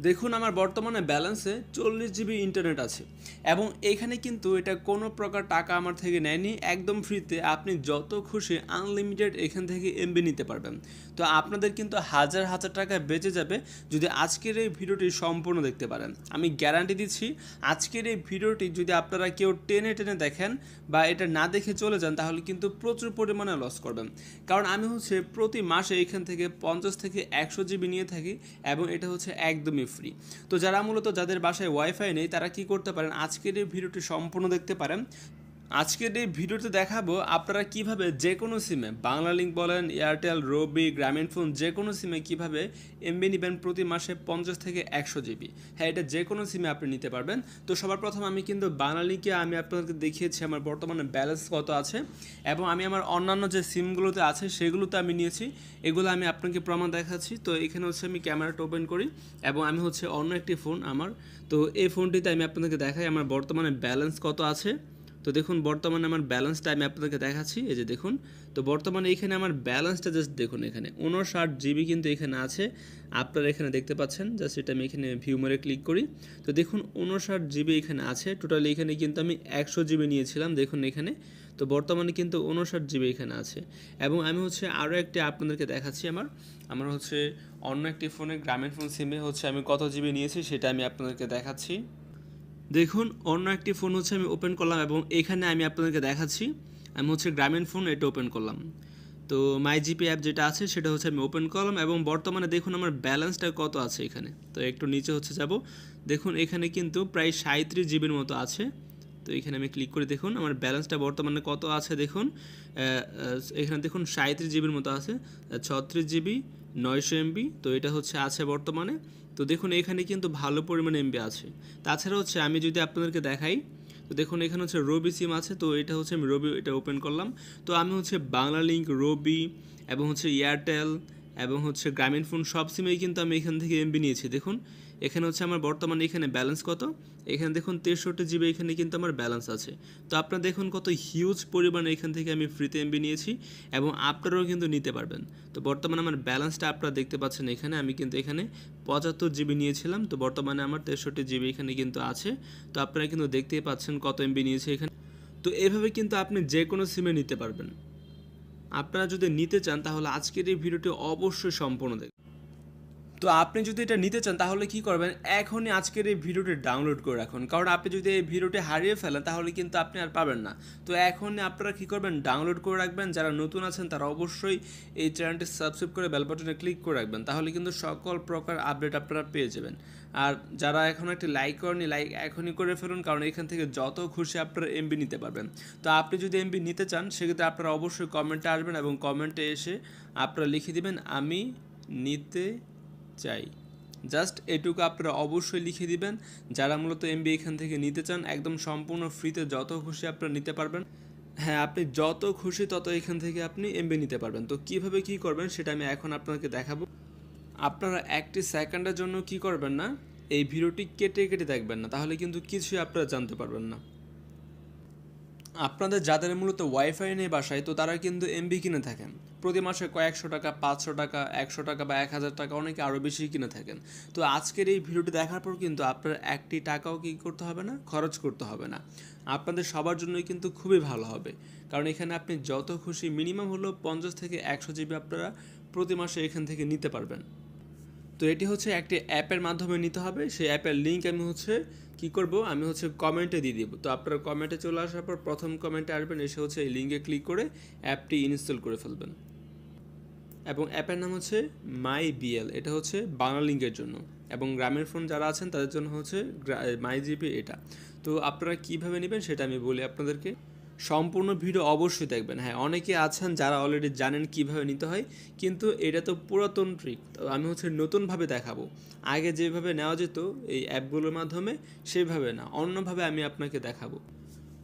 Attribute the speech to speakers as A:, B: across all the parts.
A: দেখুন আমার বর্তমানে ব্যালেন্সে 40 জিবি ইন্টারনেট আছে এবং এখানে কিন্তু এটা কোনো প্রকার টাকা আমার থেকে নেয়নি, একদম ফ্রিতে আপনি যত খুশি আনলিমিটেড এখান থেকে এমবি নিতে পারবেন। তো আপনাদের কিন্তু হাজার হাজার টাকা বেঁচে যাবে যদি আজকের এই ভিডিওটি সম্পূর্ণ দেখতে পারেন। আমি গ্যারান্টি দিচ্ছি আজকের এই ভিডিওটি যদি আপনারা কেউ টেনে টেনে দেখেন বা এটা না দেখে চলে যান তাহলে কিন্তু প্রচুর পরিমাণে লস করবেন। কারণ আমি হচ্ছে প্রতি মাসে এখান থেকে 50 থেকে 100 জিবি নিয়ে থাকি এবং এটা হচ্ছে একদমই ফ্রি। তো যারা মূলত যাদের বাসায় ওয়াইফাই নেই তারা কি করতে পারেন, আজকের এই ভিডিওটি সম্পূর্ণ দেখতে পারেন। আজকের এই ভিডিওতে দেখাবো আপনারা কিভাবে যে কোনো সিমে, বাংলালিংক বলেন, এয়ারটেল, রবি, গ্রামীণফোন, যে কোনো সিমে কিভাবে এমবি নেবেন প্রতি মাসে 50 থেকে 100 জিবি। হ্যাঁ, এটা যে কোনো সিমে আপনি নিতে পারবেন। তো সবার প্রথম আমি কিন্তু বাংলালিংকে আমি আপনাদেরকে দেখিয়েছি আমার বর্তমানে ব্যালেন্স কত আছে এবং আমি আমার অন্যান্য যে সিমগুলোতে আছে সেগুলোতে আমি নিয়েছি, এগুলো আমি আপনাকে প্রমাণ দেখাচ্ছি। তো এখানে হচ্ছে আমি ক্যামেরাটা ওপেন করি এবং আমি হচ্ছে অন্য একটি ফোন আমার, তো এই ফোনটিতে আমি আপনাদেরকে দেখাই আমার বর্তমানে ব্যালেন্স কত আছে। তো দেখুন বর্তমানে আমার ব্যালেন্সটা আমি আপনাদেরকে দেখাচ্ছি, এই যে দেখুন। তো বর্তমানে এখানে আমার ব্যালেন্সটা জাস্ট দেখুন, এখানে 59 জিবি কিন্তু এখানে আছে, আপনারা এখানে দেখতে পাচ্ছেন। জাস্ট এটা আমি এখানে ভিউ মোডে ক্লিক করি, তো দেখুন 59 জিবি এখানে আছে। টোটালি এখানে কিন্তু আমি 100 জিবি নিয়েছিলাম, দেখুন এখানে। তো বর্তমানে কিন্তু 59 জিবি এখানে আছে এবং আমি হচ্ছে আরও একটি আপনাদেরকে দেখাচ্ছি আমার আমার হচ্ছে অন্য একটি ফোনে, গ্রামীণফোন সিমে হচ্ছে আমি কত জিবি নিয়েছি সেটা আমি আপনাদেরকে দেখাচ্ছি। দেখুন অন্য একটি ফোন হচ্ছে আমি ওপেন করলাম এবং এখানে আমি আপনাদেরকে দেখাচ্ছি আমি হচ্ছে গ্রামীণফোন এটা ওপেন করলাম। তো মাই জিপি অ্যাপ যেটা আছে সেটা হচ্ছে আমি ওপেন করলাম এবং বর্তমানে দেখুন আমার ব্যালেন্সটা কত আছে এখানে। তো একটু নিচে হচ্ছে যাব, দেখুন এখানে কিন্তু প্রায় 37 জিবির মতো আছে। তো এখানে আমি ক্লিক করে দেখুন আমার ব্যালেন্সটা বর্তমানে কত আছে দেখুন। এখানে দেখুন 37 জিবির মতো আছে, 36 জিবি 900 এমবি। তো এটা হচ্ছে আছে বর্তমানে। তো দেখুন এখানে কিন্তু ভালো পরিমাণে এমবি আছে। তাছাড়া হচ্ছে আমি যদি আপনাদেরকে দেখাই, তো দেখুন এখানে হচ্ছে রবি সিম আছে, তো এটা হচ্ছে আমি রবি এটা ওপেন করলাম। তো আমি হচ্ছে বাংলালিংক, রবি এবং হচ্ছে এয়ারটেল এবং হচ্ছে গ্রামীণফোন সব সিমেই কিন্তু আমি এখান থেকে এমবি নিয়েছি। দেখুন এখানে হচ্ছে আমার বর্তমানে এখানে ব্যালেন্স কত, এখানে দেখুন 63 জিবি এখানে কিন্তু আমার ব্যালেন্স আছে। তো আপনারা দেখুন কত হিউজ পরিমাণে এখান থেকে আমি ফ্রিতে এমবি নিয়েছি এবং আপনারাও কিন্তু নিতে পারবেন। তো বর্তমানে আমার ব্যালেন্সটা আপনারা দেখতে পাচ্ছেন, এখানে আমি কিন্তু এখানে 75 জিবি নিয়েছিলাম, তো বর্তমানে আমার 63 জিবি এখানে কিন্তু আছে। তো আপনারা কিন্তু দেখতেই পাচ্ছেন কত এমবি নিয়েছে এখানে। তো এভাবে কিন্তু আপনি যে কোনো সিমে নিতে পারবেন। আপনারা যদি নিতে চান তাহলে আজকের এই ভিডিওটি অবশ্যই সম্পূর্ণ দেখবেন। তো আপনি যদি এটা নিতে চান তাহলে কি করবেন, এখনই আজকের এই ভিডিওটি ডাউনলোড করে রাখুন, কারণ আপনি যদি এই ভিডিওটি হারিয়ে ফেলেন তাহলে কিন্তু আপনি আর পাবেন না। তো এখনই আপনারা কি করবেন, ডাউনলোড করে রাখবেন। যারা নতুন আছেন তারা অবশ্যই এই চ্যানেলটি সাবস্ক্রাইব করে বেল বাটনে ক্লিক করে রাখবেন, তাহলে কিন্তু সকল প্রকার আপডেট আপনারা পেয়ে যাবেন। আর যারা এখন একটি লাইক করেনি, লাইক এখনই করে ফেলুন, কারণ এখান থেকে যত খুশি আপনারা এমবি নিতে পারবেন। তো আপনি যদি এমবি নিতে চান সেক্ষেত্রে আপনারা অবশ্যই কমেন্টে আসবেন এবং কমেন্টে এসে আপনারা লিখে দিবেন আমি নিতে চাই। জাস্ট এটুকু আপনারা অবশ্যই লিখে দিবেন। যারা মূলত এমবি এখান থেকে নিতে চান একদম সম্পূর্ণ ফ্রিতে যত খুশি আপনারা নিতে পারবেন। হ্যাঁ, আপনি যত খুশি তত এখান থেকে আপনি এমবি নিতে পারবেন। তো কিভাবে কি করবেন সেটা আমি এখন আপনাকে দেখাবো। আপনারা একটি সেকেন্ডের জন্য কি করবেন না, এই ভিডিওটি কেটে কেটে দেখবেন না, তাহলে কিন্তু কিছুই আপনারা জানতে পারবেন না। আপনাদের যাদের মূলত ওয়াইফাই নেই বাসায়, তো তারা কিন্তু এমবি কিনে থাকেন প্রতি মাসে কয়েকশো টাকা, 500 টাকা, 100 টাকা বা 1000 টাকা, অনেকে আরও বেশি কিনে থাকেন। তো আজকের এই ভিডিওটি দেখার পর কিন্তু আপনার একটি টাকাও কী করতে হবে না, খরচ করতে হবে না। আপনাদের সবার জন্যই কিন্তু খুবই ভালো হবে, কারণ এখানে আপনি যত খুশি মিনিমাম হলো 50 থেকে 100 জিবি আপনারা প্রতি মাসে এখান থেকে নিতে পারবেন। তো এটি হচ্ছে একটি অ্যাপের মাধ্যমে নিতে হবে। সেই অ্যাপের লিঙ্ক আমি হচ্ছে কি করব, আমি হচ্ছে কমেন্টে দিয়ে দিব। তো আপনারা কমেন্টে চলে আসার পর প্রথম কমেন্টে আসবেন, এসে হচ্ছে এই লিঙ্কে ক্লিক করে অ্যাপটি ইনস্টল করে ফেলবেন। এবং অ্যাপের নাম হচ্ছে মাই বিএল, এটা হচ্ছে বাংলালিংকের জন্য, এবং গ্রামের ফোন যারা আছেন তাদের জন্য হচ্ছে মাই জিপি এটা। তো আপনারা কীভাবে নেবেন সেটা আমি বলি আপনাদেরকে। সম্পূর্ণ ভিডিও অবশ্যই দেখবেন। হ্যাঁ, অনেকে আছেন যারা অলরেডি জানেন কিভাবে নিতে হয়, কিন্তু এটা তো পুরাতন ট্রিক, তো আমি হচ্ছে নতুনভাবে দেখাবো। আগে যেভাবে নেওয়া যেত এই অ্যাপগুলোর মাধ্যমে সেভাবে না, অন্যভাবে আমি আপনাকে দেখাবো।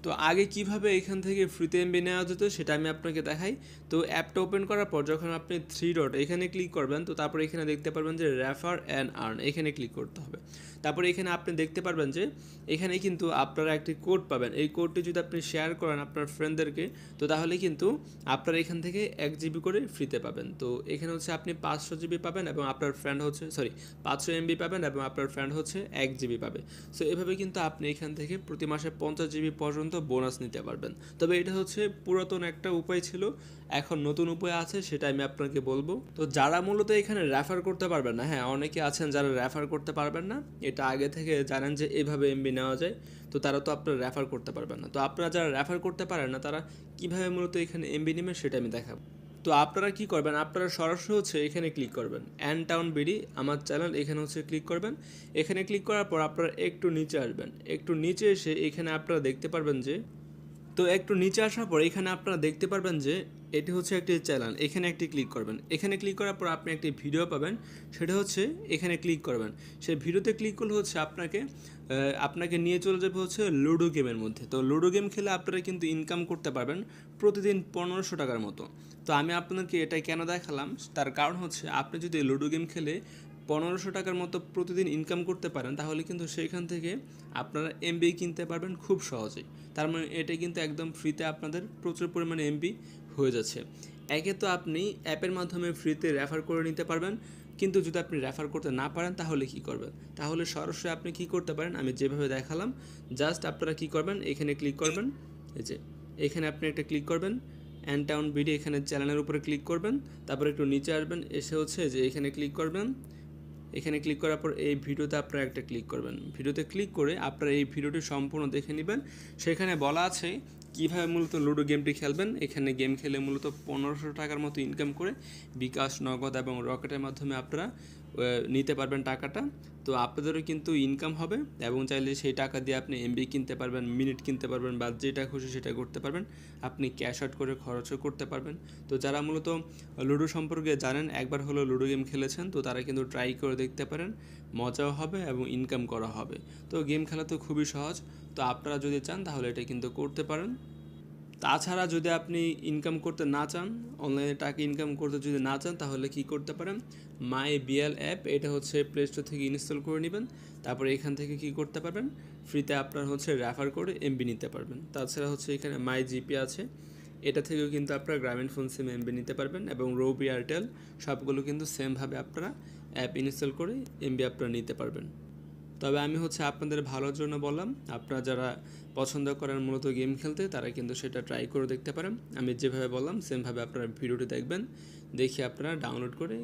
A: তো আগে কিভাবে এখান থেকে ফ্রিতে এমবি নেওয়া যেত সেটা আমি আপনাকে দেখাই। তো অ্যাপটা ওপেন করার পর যখন আপনি থ্রি ডট এখানে ক্লিক করবেন, তো তারপরে এখানে দেখতে পারবেন যে রেফার অ্যান্ড আর্ন, এখানে ক্লিক করতে হবে। তারপরে এখানে আপনি দেখতে পারবেন যে এখানে কিন্তু আপনারা একটি কোড পাবেন। এই কোডটি যদি আপনি শেয়ার করেন আপনার ফ্রেন্ডদেরকে, তো তাহলে কিন্তু আপনারা এখান থেকে 1 জিবি করে ফ্রিতে পাবেন। তো এখানে হচ্ছে আপনি 500 জিবি পাবেন এবং আপনার ফ্রেন্ড হচ্ছে 500 এমবি পাবেন এবং আপনার ফ্রেন্ড হচ্ছে 1 জিবি পাবে। সো এভাবে কিন্তু আপনি এখান থেকে প্রতি মাসে 50 জিবি পর্যন্ত বোনাস নিতে পারবেন। তবে এটা হচ্ছে পুরাতন একটা উপায় ছিল, এখন নতুন উপায় আছে, সেটা আমি আপনাকে বলবো। তো যারা মূলত এখানে রেফার করতে পারবেন না, হ্যাঁ অনেকে আছেন যারা রেফার করতে পারবেন না, এটা আগে থেকে জানেন যে এভাবে এমবি নেওয়া যায়, তো তারা তো আপনারা রেফার করতে পারবেন না। তো আপনারা যারা রেফার করতে পারেন না তারা কীভাবে মূলত এখানে এমবি নেবেন সেটা আমি দেখাবো। তো আপনারা কি করবেন, আপনারা সরাসরি হচ্ছে এখানে ক্লিক করবেন অ্যান্ড টাউন বিডি আমার চ্যানেল, এখানে হচ্ছে ক্লিক করবেন। এখানে ক্লিক করার পর আপনারা একটু নিচে আসবেন, একটু নিচে এসে এখানে আপনারা দেখতে পারবেন যে, তো একটু নিচে আসার পর এখানে আপনারা দেখতে পারবেন যে এটি হচ্ছে একটি চ্যানেল, এখানে একটি ক্লিক করবেন। এখানে ক্লিক করার পর আপনি একটি ভিডিও পাবেন, সেটা হচ্ছে এখানে ক্লিক করবেন। সেই ভিডিওতে ক্লিক করলে হচ্ছে আপনাকে নিয়ে চলে যাবে হচ্ছে লুডো গেমের মধ্যে। তো লুডো গেম খেলে আপনারা কিন্তু ইনকাম করতে পারবেন প্রতিদিন 1500 টাকার মতো। তো আমি আপনাদেরকে এটা কেন দেখালাম, তার কারণ হচ্ছে আপনি যদি লুডো গেম খেলে 1500 টাকার মতো প্রতিদিন ইনকাম করতে পারেন, তাহলে কিন্তু সেইখান থেকে আপনারা এমবি কিনতে পারবেন খুব সহজেই। তার মানে এটা কিন্তু একদম ফ্রিতে আপনাদের প্রচুর পরিমাণে এমবি হয়ে যাচ্ছে। একে তো আপনি অ্যাপের মাধ্যমে ফ্রিতে রেফার করে নিতে পারবেন, কিন্তু যদি আপনি রেফার করতে না পারেন তাহলে কি করবেন? তাহলে সরাসরি আপনি কি করতে পারেন, আমি যেভাবে দেখালাম জাস্ট আপনারা কি করবেন, এখানে ক্লিক করবেন, এই যে এখানে আপনি একটা ক্লিক করবেন অ্যান্ড টাউন বিডি, এখানে চ্যানেলের উপরে ক্লিক করবেন। তারপর একটু নিচে আসবেন, এসে হচ্ছে যে এখানে ক্লিক করবেন। এখানে ক্লিক করার পর এই ভিডিওতে আপনারা একটা ক্লিক করবেন। ভিডিওতে ক্লিক করে আপনারা এই ভিডিওটি সম্পূর্ণ দেখে নেবেন। সেখানে বলা আছে কীভাবে মূলত লুডো গেমটি খেলবেন। এখানে গেম খেলে মূলত 1500 টাকার মতো ইনকাম করে বিকাশ, নগদ এবং রকেটের মাধ্যমে আপনারা নিতে পারবেন টাকাটা। তো আপনাদেরও কিন্তু ইনকাম হবে এবং চাইলে সেই টাকা দিয়ে আপনি এমবি কিনতে পারবেন, মিনিট কিনতে পারবেন, বা যেটা খুশি সেটা করতে পারবেন। আপনি ক্যাশ আউট করে খরচও করতে পারবেন। তো যারা মূলত লুডো সম্পর্কে জানেন, একবার হলো লুডো গেম খেলেছেন, তো তারা কিন্তু ট্রাই করে দেখতে পারেন, মজাও হবে এবং ইনকাম করা হবে। তো গেম খেলা তো খুবই সহজ, তো আপনারা যদি চান তাহলে এটা কিন্তু করতে পারেন। তাছাড়া যদি আপনি ইনকাম করতে না চান, অনলাইনে টাকা ইনকাম করতে যদি না চান, তাহলে কি করতে পারেন, মাই বিএল অ্যাপ, এটা হচ্ছে প্লে স্টোর থেকে ইনস্টল করে নেবেন। তারপরে এখান থেকে কি করতে পারবেন, ফ্রিতে আপনার হচ্ছে রেফার করে এমবি নিতে পারবেন। তাছাড়া হচ্ছে এখানে মাই জিপি আছে, এটা থেকেও কিন্তু আপনারা গ্রামীণ ফোন সিম এমবি নিতে পারবেন এবং রবি, এয়ারটেল সবগুলো কিন্তু সেমভাবে আপনারা অ্যাপ ইনস্টল করে এমবি আপনারা নিতে পারবেন। তবে আমি হচ্ছে আপনাদের ভালোর জন্য বললাম, আপনারা যারা পছন্দ করেন মূলত গেম খেলতে, তারা কিন্তু সেটা ট্রাই করে দেখতে পারেন। আমি যেভাবে বললাম সেমভাবে আপনারা ভিডিওটি দেখবেন, দেখে আপনারা ডাউনলোড করে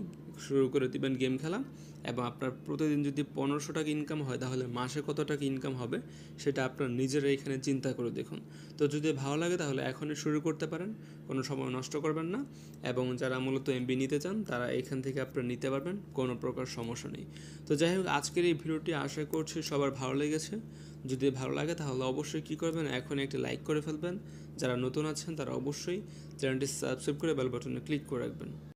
A: শুরু করে দেবেন গেম খেলা। এবং আপনার প্রতিদিন যদি 1500 টাকা ইনকাম হয়, তাহলে মাসে কত টাকা ইনকাম হবে সেটা আপনার নিজেরা এখানে চিন্তা করে দেখুন। তো যদি ভালো লাগে তাহলে এখনই শুরু করতে পারেন, কোনো সময় নষ্ট করবেন না। এবং যারা মূলত এমবি নিতে চান তারা এখান থেকে আপনারা নিতে পারবেন, কোনো প্রকার সমস্যা নেই। তো যাই হোক, আজকের এই ভিডিওটি আশা করছি সবার ভালো লেগেছে। যদি ভালো লাগে তাহলে অবশ্যই কী করবেন, এখন একটি লাইক করে ফেলবেন। যারা নতুন আছেন তারা অবশ্যই চ্যানেলটি সাবস্ক্রাইব করে বেল বাটনে ক্লিক করে রাখবেন।